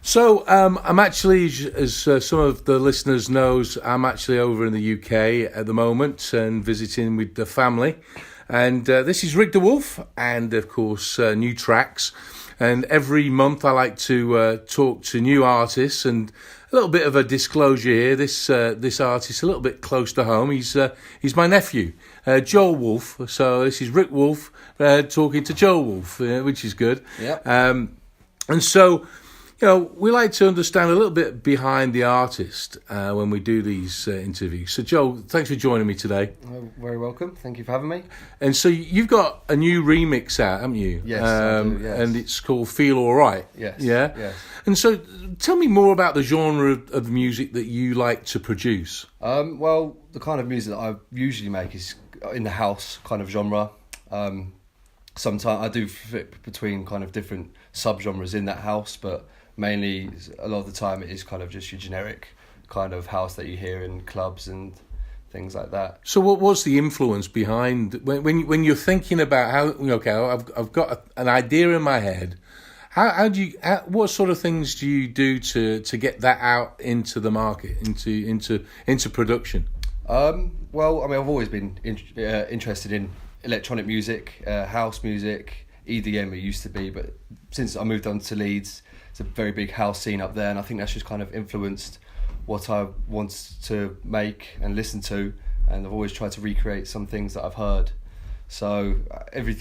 So I'm actually, as some of the listeners knows, I'm actually over in the UK at the moment and visiting with the family. And this is DaWoolf and, of course, new tracks. And every month I like to talk to new artists. And a little bit of a disclosure here, this artist a little bit close to home. He's my nephew, Joel Woolf. So this is Rick Woolf talking to Joel Woolf, which is good. Yeah. And so... we like to understand a little bit behind the artist when we do these interviews. So, Joel, thanks for joining me today. Very welcome. Thank you for having me. And so you've got a new remix out, haven't you? Yes, I do, yes. And it's called Feel Alright. Yes. Yeah? Yes. And so tell me more about the genre of music that you like to produce. Well, the kind of music that I usually make is in the house kind of genre. Sometimes I do flip between kind of different subgenres in that house, but mainly a lot of the time it is kind of just your generic kind of house that you hear in clubs and things like that. So what was the influence behind when you're thinking about how I've got an idea in my head, what sort of things do you do to get that out into the market, into production? Well, I mean, I've always been interested in electronic music, house music, EDM it used to be, but since I moved on to Leeds, it's a very big house scene up there, and I think that's just kind of influenced what I want to make and listen to, and I've always tried to recreate some things that I've heard. So every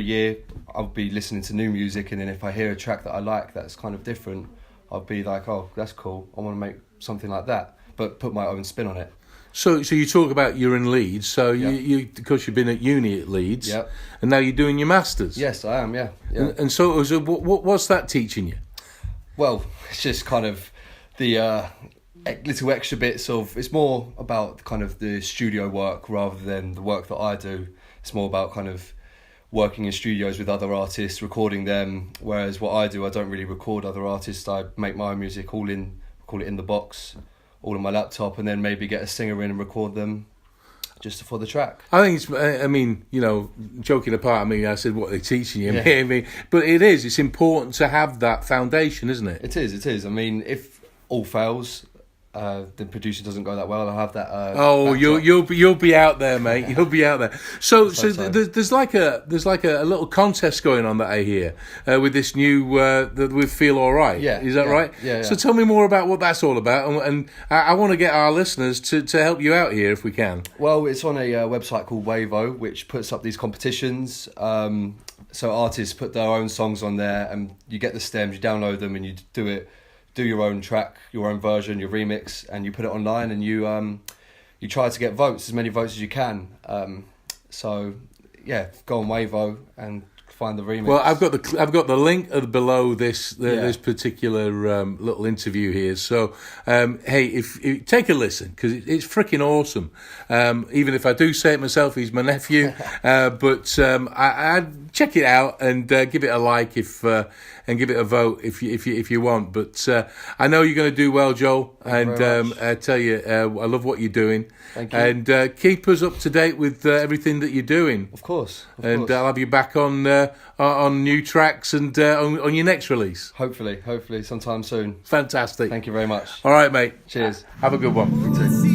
year I'll be listening to new music, and then if I hear a track that I like that's kind of different, I'll be like, oh, that's cool, I want to make something like that, but put my own spin on it. So you talk about you're in Leeds, so Yeah. you because you've been at uni at Leeds, Yeah. and now you're doing your masters. Yes, I am. Yeah. And so it was what's that teaching you? Well, it's just kind of the little extra bits of. It's more about kind of the studio work rather than the work that I do. It's more about kind of working in studios with other artists, recording them. Whereas what I do, I don't really record other artists. I make my own music call it in the box, all on my laptop, and then maybe get a singer in and record them just for the track. I think it's, I mean, joking apart, I said what they're teaching you, Yeah. but it's important to have that foundation, isn't it? It is. I mean, if all fails, the producer doesn't go that well, I'll have that. You'll be out there, mate. You'll be out there. So there's like a little contest going on that I hear with this new with Feel Alright. Yeah, is that right? Yeah. So tell me more about what that's all about, and I want to get our listeners to help you out here if we can. Well, it's on a website called Wavo, which puts up these competitions. So artists put their own songs on there, and you get the stems, you download them, and you do your own track, your own version, your remix, and you put it online, and you try to get votes, as many votes as you can. So yeah, go on Wavo and find the remix. Well, I've got the link below this particular little interview here. So hey, if take a listen, because it's freaking awesome. Even if I do say it myself, he's my nephew. But I check it out and give it a like and give it a vote if you want. But I know you're going to do well, Joel. Thank you very much. I tell you, I love what you're doing. Thank you. And keep us up to date with everything that you're doing. Of course. And I'll have you back on new tracks and on your next release. Hopefully sometime soon. Fantastic. Thank you very much. All right, mate. Cheers. Have a good one. You too.